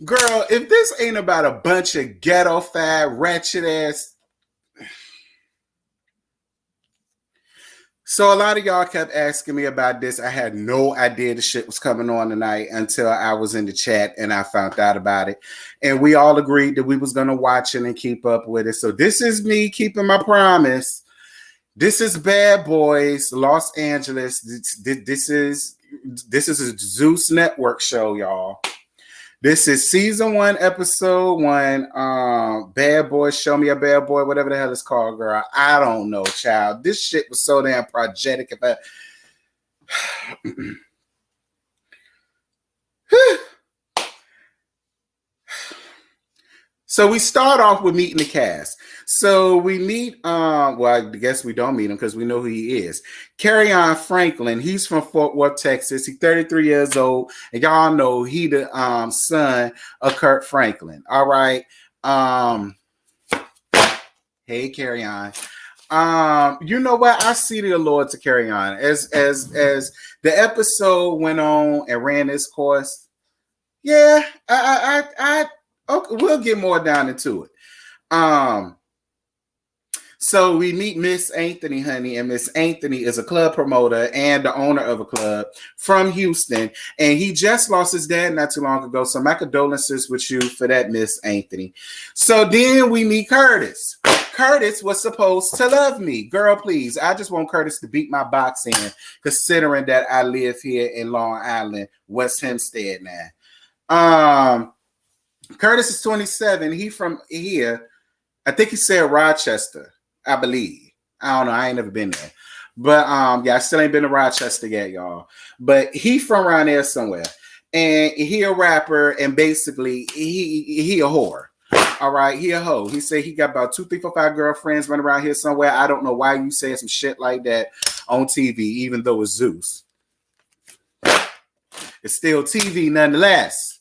Girl, if this ain't about a bunch of ghetto fat, wretched ass. So a lot of y'all kept asking me about this. I had no idea the shit was coming on tonight until I was in the chat and I found out about it. And we all agreed that we was going to watch it and keep up with it. So this is me keeping my promise. This is Bad Boys, Los Angeles. This is a Zeus Network show, y'all. This is season 1, episode 1. Bad Boy, Show Me a Bad Boy, whatever the hell it's called, girl. I don't know, child. This shit was so damn progetic. So we start off with meeting the cast. So we meet, well, I guess we don't meet him because we know who he is. Kerrion Franklin. He's from Fort Worth, Texas. He's 33 years old. And y'all know he the son of Kurt Franklin. All right. Hey, Kerrion. You know what? I see the allure to Kerrion. As the episode went on and ran its course, yeah, okay, we'll get more down into it. So we meet Miss Anthony, honey, and Miss Anthony is a club promoter and the owner of a club from Houston, and he just lost his dad not too long ago. So my condolences with you for that, Miss Anthony. So then we meet Curtis. Curtis was supposed to love me. Girl, please. I just want Curtis to beat my box in, considering that I live here in Long Island, West Hempstead now. Curtis is 27. He from here. I think he said Rochester, I believe. I don't know. I ain't never been there. But yeah, I still ain't been to Rochester yet, y'all. But he from around there somewhere. And he a rapper, and basically he a whore. All right, he a hoe. He said he got about 2, 3, 4, 5 girlfriends running around here somewhere. I don't know why you said some shit like that on TV, even though it's Zeus. It's still TV nonetheless.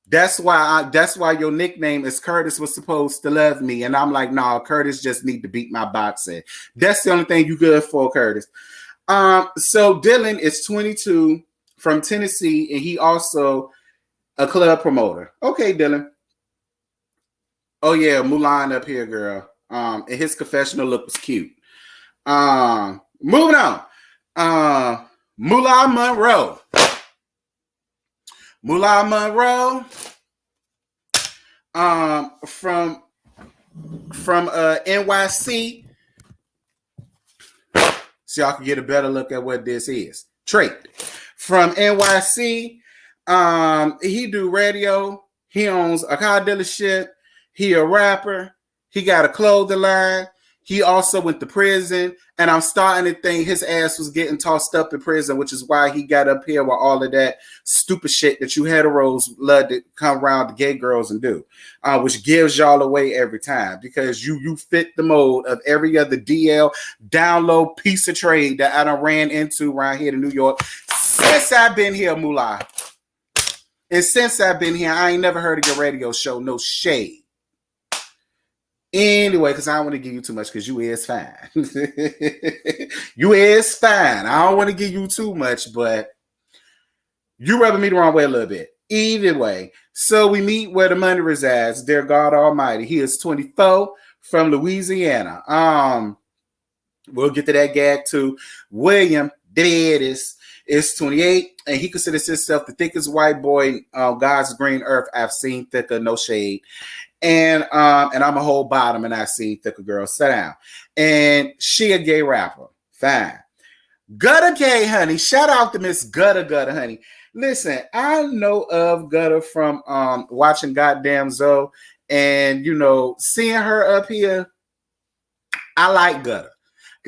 That's why your nickname is Curtis was supposed to love me. And I'm like, nah, Curtis just need to beat my box in. That's the only thing you good for, Curtis. So Dylan is 22 from Tennessee, and he also a club promoter. Okay, Dylan. Oh yeah, Mulan up here, girl. And his confessional look was cute. Moving on. Mulan Monroe. Mulan Monroe, from NYC, so y'all can get a better look at what this is. Trait from NYC. He do radio. He owns a car dealership. He a rapper. He got a clothing line. He also went to prison, and I'm starting to think his ass was getting tossed up in prison, which is why he got up here with all of that stupid shit that you heteros love to come around to gay girls and do, which gives y'all away every time because you fit the mold of every other DL download piece of trade that I done ran into around here in New York since I've been here, Moolah. And since I've been here, I ain't never heard of your radio show, no shade. Anyway, because I don't want to give you too much because you is fine. You is fine. I don't want to give you too much, but you rubbing me the wrong way a little bit. Either way. So we meet where the money resides. Dear God Almighty. He is 24 from Louisiana. We'll get to that gag too. William, there it is 28, and he considers himself the thickest white boy on God's green earth I've seen. Thicker, no shade. And I'm a whole bottom, and I see thicker girls. Sit down. And she a gay rapper. Fine. Gutter K, honey. Shout out to Miss Gutter, honey. Listen, I know of Gutter from watching Goddamn Zoe, and seeing her up here. I like Gutter.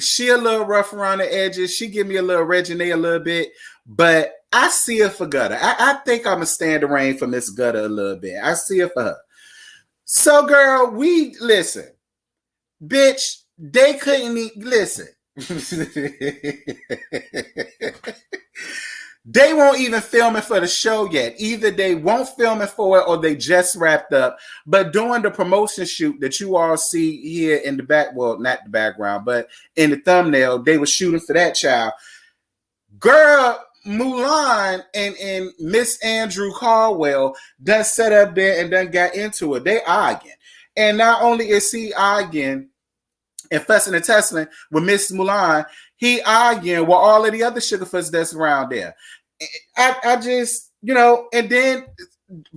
She a little rough around the edges. She give me a little Regine a little bit, but I see her for Gutter. I think I'm gonna stand the rain for Miss Gutter a little bit. I see her for her. So, girl, we listen, bitch. They couldn't listen. They won't even film it for the show yet. Either they won't film it for it or they just wrapped up. But during the promotion shoot that you all see here in the back, well, not the background, but in the thumbnail, they were shooting for that child. Girl, Mulan and Miss Andrew Caldwell done set up there and done got into it. They arguing. And not only is he arguing and fussing and tussling with Miss Mulan, he arguing with all of the other sugarfoots that's around there. I just, and then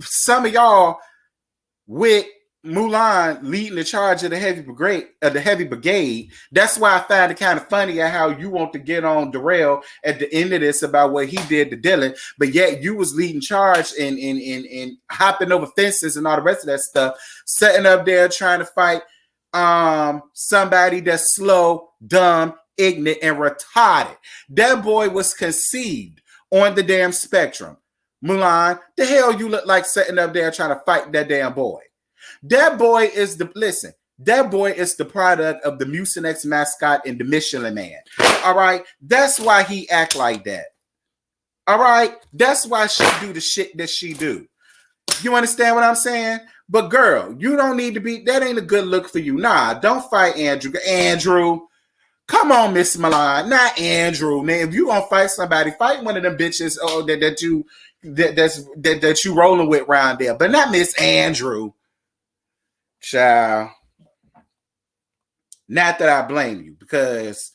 some of y'all with Mulan leading the charge of the heavy brigade. That's why I find it kind of funny at how you want to get on Darrell at the end of this about what he did to Dylan, but yet you was leading charge and hopping over fences and all the rest of that stuff, setting up there trying to fight somebody that's slow, dumb, ignorant, and retarded. That boy was conceived on the damn spectrum. Mulan, the hell you look like setting up there trying to fight that damn boy. That boy is the product of the Mucinex mascot and the Michelin Man. All right. That's why he act like that. All right. That's why she do the shit that she do. You understand what I'm saying? But girl, you don't need to be, that ain't a good look for you. Nah, don't fight Andrew. Andrew, come on, Miss Milan. Not Andrew, man. If you gonna fight somebody, fight one of them bitches that you rolling with around there. But not Miss Andrew. Child. Not that I blame you, because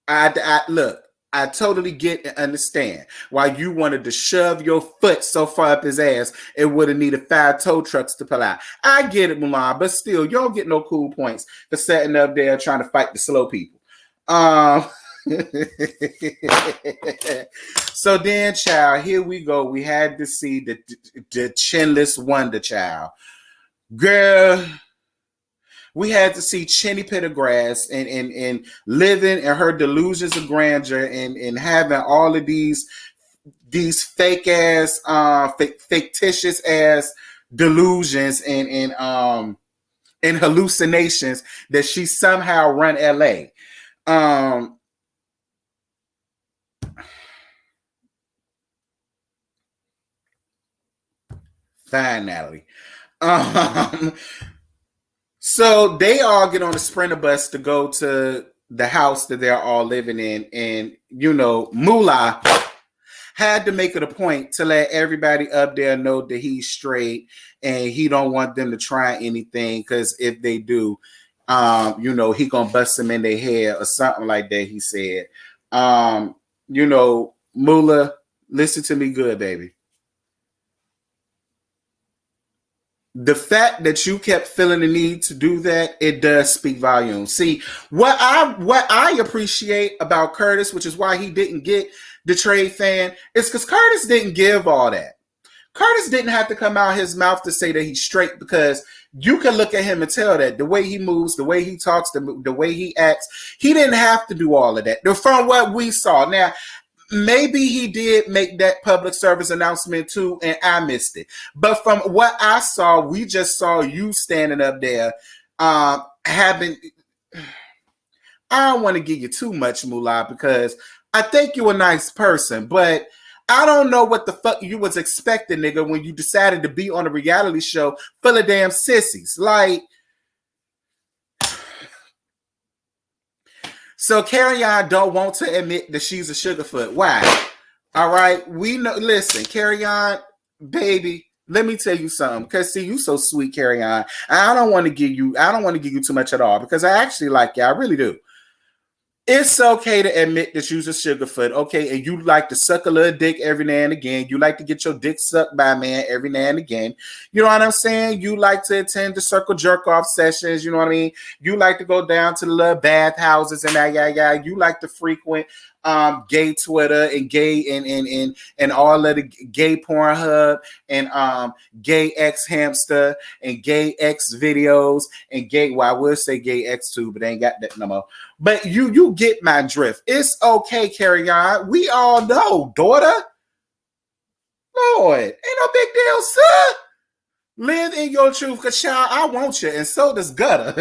I look, I totally get and understand why you wanted to shove your foot so far up his ass it would have needed 5 tow trucks to pull out. I get it, Mulan, but still, you don't get no cool points for setting up there trying to fight the slow people. So then, child, here we go. We had to see the chinless wonder child. Girl, we had to see Chinny Pendergrass and living in her delusions of grandeur and having all of these fake ass, fictitious ass delusions and hallucinations that she somehow run LA. Fine, Natalie. So they all get on a Sprinter bus to go to the house that they're all living in. And, Moolah had to make it a point to let everybody up there know that he's straight and he don't want them to try anything, because if they do, he gonna bust them in their head or something like that, he said. Moolah, listen to me good, baby. The fact that you kept feeling the need to do that, it does speak volumes. See, what I appreciate about Curtis, which is why he didn't get the trade fan, is because Curtis didn't give all that. Curtis didn't have to come out his mouth to say that he's straight, because you can look at him and tell that the way he moves, the way he talks, the way he acts, he didn't have to do all of that. From what we saw. Now, maybe he did make that public service announcement too, and I missed it. But from what I saw, we just saw you standing up there having... I don't want to give you too much, Moolah, because I think you're a nice person, but I don't know what the fuck you was expecting, nigga, when you decided to be on a reality show full of damn sissies. Like... So Carrie-Ann don't want to admit that she's a sugarfoot. Why? All right. We know. Listen, Carrie-Ann, baby, let me tell you something. Because see, you so sweet, Carrie-Ann. I don't want to give you too much at all, because I actually like you. I really do. It's okay to admit that you're a sugarfoot, okay? And you like to suck a little dick every now and again. You like to get your dick sucked by a man every now and again. You know what I'm saying? You like to attend the circle jerk-off sessions, you know what I mean? You like to go down to the little bathhouses and that. You like to frequent gay Twitter and gay and all of the gay Pornhub and gay X Hamster and gay X videos and gay, well, I would say gay X too, but they ain't got that no more. But you get my drift. It's okay, Carrie-Ann. We all know, daughter. Lord, ain't no big deal, sir. Live in your truth, because child, I want you, and so does Gutter.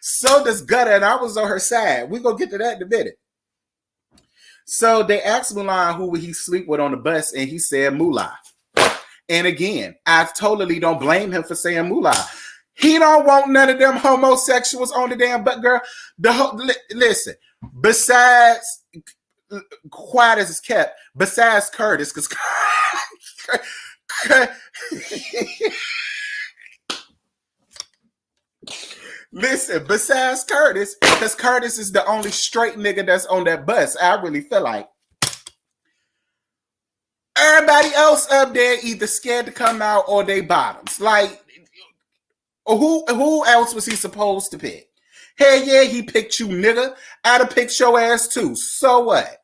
So does Gutter, and I was on her side. We're going to get to that in a minute. So they asked Mulan who would he sleep with on the bus, and he said Moolah. And again, I totally don't blame him for saying Moolah. He don't want none of them homosexuals on the damn butt, girl. Listen, besides, quiet as it's kept, besides Curtis, because listen, besides Curtis, because Curtis is the only straight nigga that's on that bus. I really feel like everybody else up there either scared to come out or they bottoms. Like, who else was he supposed to pick? Hell yeah, he picked you, nigga. I'd have picked your ass too. So what?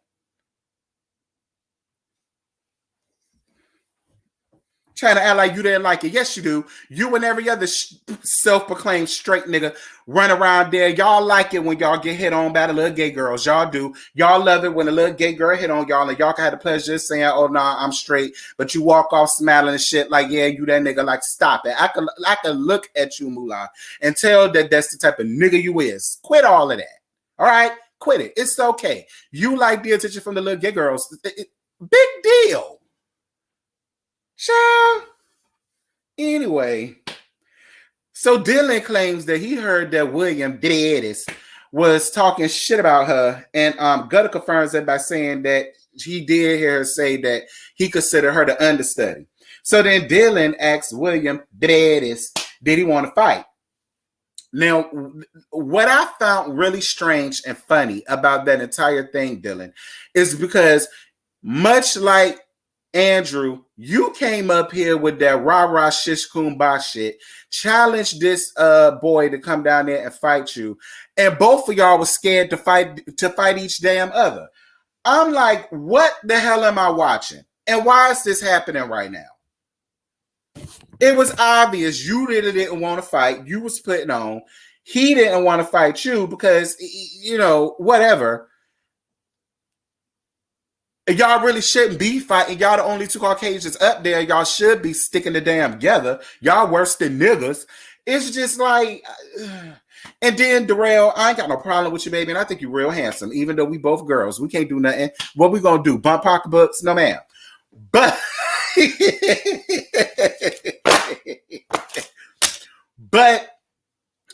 Trying to act like you didn't like it. Yes, you do. You and every other self-proclaimed straight nigga run around there. Y'all like it when y'all get hit on by the little gay girls. Y'all do. Y'all love it when a little gay girl hit on y'all and y'all can have the pleasure of saying, oh, nah, I'm straight. But you walk off smiling and shit like, yeah, you that nigga. Like, stop it. I can look at you, Mulan, and tell that that's the type of nigga you is. Quit all of that. All right? Quit it. It's okay. You like the attention from the little gay girls. Big deal. Child. Anyway, so Dylan claims that he heard that William Dedis was talking shit about her, and Gutter confirms that by saying that he did hear her say that he considered her the understudy. So then Dylan asks William Dedis, did he want to fight? Now, what I found really strange and funny about that entire thing, Dylan, is because much like Andrew, you came up here with that rah-rah shish kumbah shit, challenged this boy to come down there and fight you, and both of y'all was scared to fight each damn other. I'm like, what the hell am I watching? And why is this happening right now? It was obvious you really didn't want to fight. You was putting on. He didn't want to fight you because, you know, whatever. Y'all really shouldn't be fighting. Y'all the only two Caucasians up there. Y'all should be sticking the damn together. Y'all worse than niggas. It's just like, and then Darrell, I ain't got no problem with you, baby, and I think you're real handsome. Even though we both girls, we can't do nothing. What we gonna do? Bump pocketbooks? No, ma'am. But, but.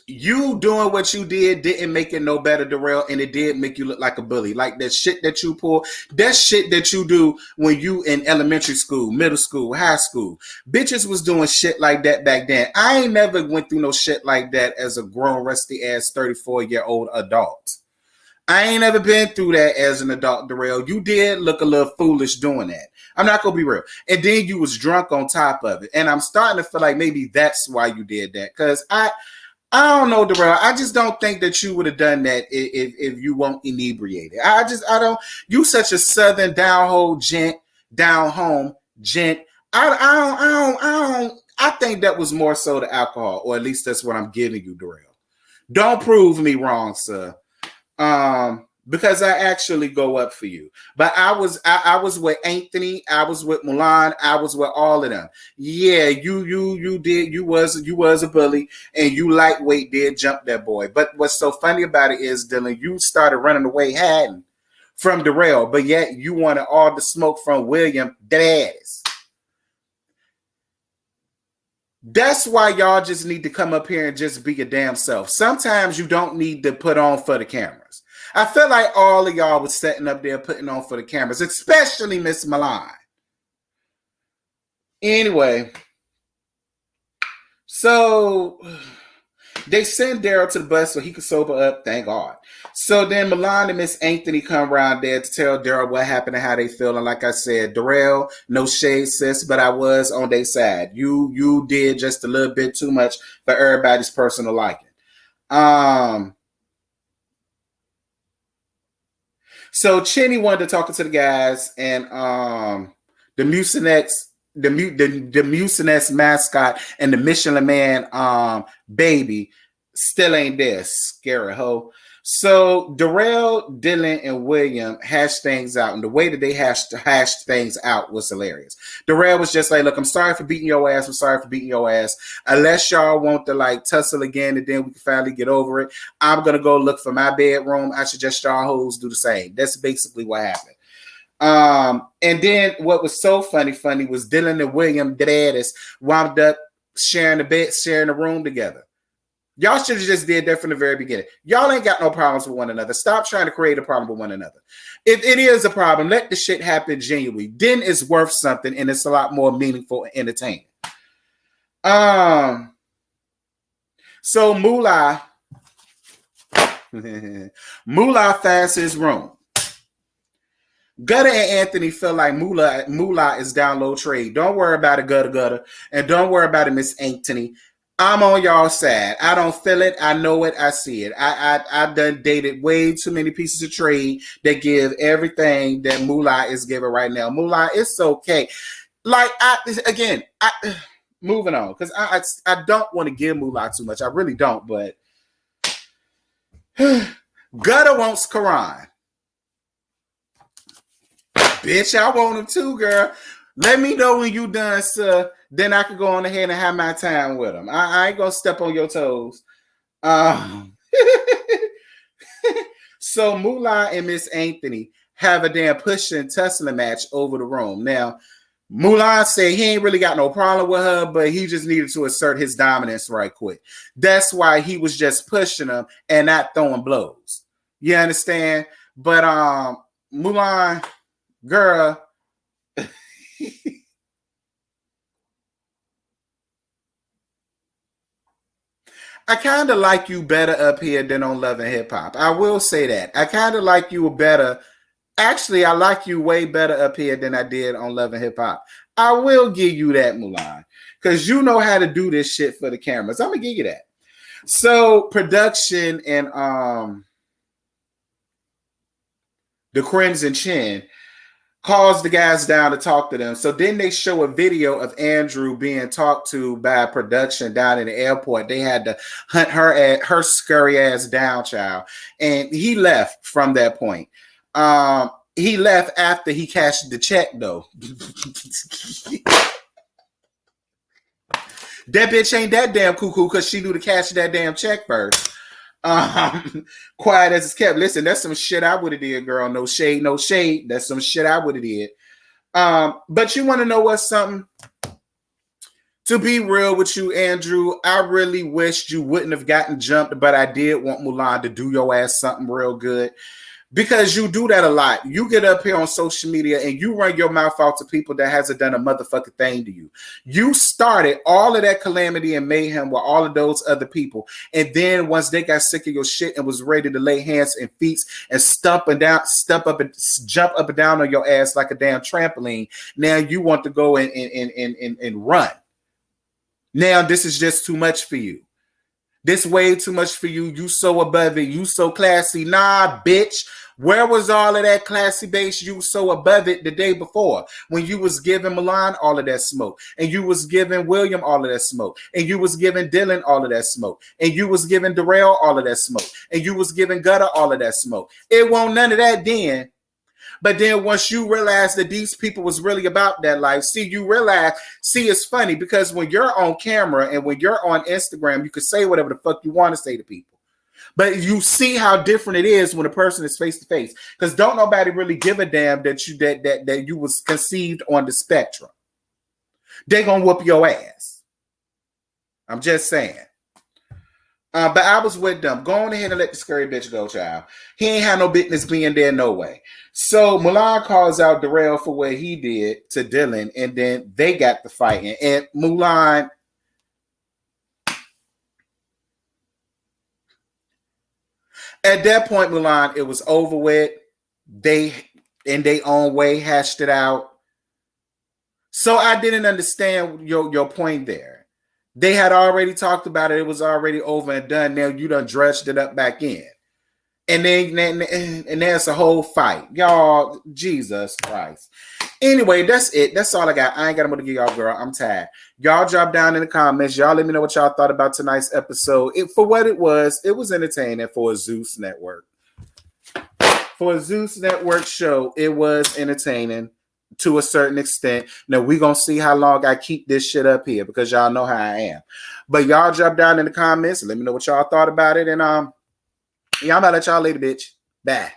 You doing what you did didn't make it no better, Darrell, and it did make you look like a bully. Like that shit that you pull, that shit that you do when you in elementary school, middle school, high school. Bitches was doing shit like that back then. I ain't never went through no shit like that as a grown, rusty ass 34-year-old adult. I ain't never been through that as an adult, Darrell. You did look a little foolish doing that. I'm not gonna be real. And then you was drunk on top of it. And I'm starting to feel like maybe that's why you did that. Because I don't know, Darrell. I just don't think that you would have done that if you weren't inebriated. I don't. You such a southern down home gent. I think that was more so the alcohol, or at least that's what I'm giving you, Darrell. Don't prove me wrong, sir. Because I actually go up for you. But I was with Anthony, I was with Mulan, I was with all of them. Yeah, you was a bully, and you lightweight did jump that boy. But what's so funny about it is, Dylan, you started running away hiding from Darrell, but yet you wanted all the smoke from William Daddies. That's why y'all just need to come up here and just be your damn self. Sometimes you don't need to put on for the cameras. I feel like all of y'all was sitting up there putting on for the cameras, especially Miss Milan. Anyway, so they send Daryl to the bus so he could sober up, thank God. So then Milan and Miss Anthony come around there to tell Daryl what happened and how they feel. And like I said, Darrell, no shade, sis, but I was on their side. You did just a little bit too much for everybody's personal liking. So Chinny wanted to talk to the guys, and the Mucinex mascot and the Michelin Man baby still ain't there. Scary hoe. So Darrell, Dylan, and William hashed things out, and the way that they hashed things out was hilarious. Darrell was just like, look, I'm sorry for beating your ass. I'm sorry for beating your ass. Unless y'all want to like tussle again and then we can finally get over it, I'm going to go look for my bedroom. I suggest y'all hoes do the same. That's basically what happened. And then what was so funny was Dylan and William Dadis wound up sharing the bed, sharing the room together. Y'all should have just did that from the very beginning. Y'all ain't got no problems with one another. Stop trying to create a problem with one another. If it is a problem, let the shit happen genuinely. Then it's worth something and it's a lot more meaningful and entertaining. So Moolah finds his room. Gutter and Anthony feel like Moolah is down low trade. Don't worry about it, Gutter. And don't worry about it, Miss Anthony. I'm on y'all's side. I don't feel it. I know it. I see it. I've done dated way too many pieces of trade that give everything that Moolah is giving right now. Moolah, it's okay. Like, moving on, because I don't want to give Moolah too much. I really don't, but Gutter wants Karan. Bitch, I want him too, girl. Let me know when you done, sir. Then I can go on ahead and have my time with him. I ain't gonna step on your toes. So Moolah and Miss Anthony have a damn push and tussling match over the room. Now, Moolah said he ain't really got no problem with her, but he just needed to assert his dominance right quick. That's why he was just pushing them and not throwing blows. You understand? But Moolah, girl. I kind of like you better up here than on Love and Hip Hop. I will say that. I kind of like you better. Actually, I like you way better up here than I did on Love and Hip Hop. I will give you that, Mulan, because you know how to do this shit for the cameras. I'm going to give you that. So, production and the Crimson Chin calls the guys down to talk to them. So then they show a video of Andrew being talked to by production down in the airport. They had to hunt her scurry ass down, child. And he left from that point. He left after he cashed the check, though. That bitch ain't that damn cuckoo because she knew to cash that damn check first. Quiet as it's kept. Listen, that's some shit I would have did, girl. No shade, no shade. That's some shit I would have did. But you want to know what's something? To be real with you, Andrew, I really wished you wouldn't have gotten jumped, but I did want Mulan to do your ass something real good. Because you do that a lot. You get up here on social media and you run your mouth out to people that hasn't done a motherfucking thing to you. You started all of that calamity and mayhem with all of those other people. And then once they got sick of your shit and was ready to lay hands and feet and jump up and down on your ass like a damn trampoline, now you want to go and run. Now this is just too much for you. This way too much for you. You so above it. You so classy. Nah, bitch. Where was all of that classy base? You so above it the day before when you was giving Milan all of that smoke, and you was giving William all of that smoke, and you was giving Dylan all of that smoke, and you was giving Darrell all of that smoke, and you was giving Gutter all of that smoke. It won't none of that then. But then once you realize that these people was really about that life, it's funny because when you're on camera and when you're on Instagram, you can say whatever the fuck you want to say to people. But you see how different it is when a person is face to face. Because don't nobody really give a damn that you was conceived on the spectrum. They gonna whoop your ass. I'm just saying. But I was with them. Go on ahead and let the scary bitch go, child. He ain't had no business being there no way. So Mulan calls out Darrell for what he did to Dylan, and then they got the fighting. And Mulan, at that point, Mulan, it was over with. They, in their own way, hashed it out. So I didn't understand your point there. They had already talked about it. It was already over and done. Now you done dredged it up back in. And then there's a whole fight. Y'all, Jesus Christ. Anyway, that's it. That's all I got. I ain't got more to give y'all, girl. I'm tired. Y'all drop down in the comments. Y'all let me know what y'all thought about tonight's episode. For what it was entertaining for a Zeus Network. For a Zeus Network show, it was entertaining to a certain extent. Now, we're going to see how long I keep this shit up here because y'all know how I am. But y'all drop down in the comments and let me know what y'all thought about it. And y'all might let y'all later, bitch. Bye.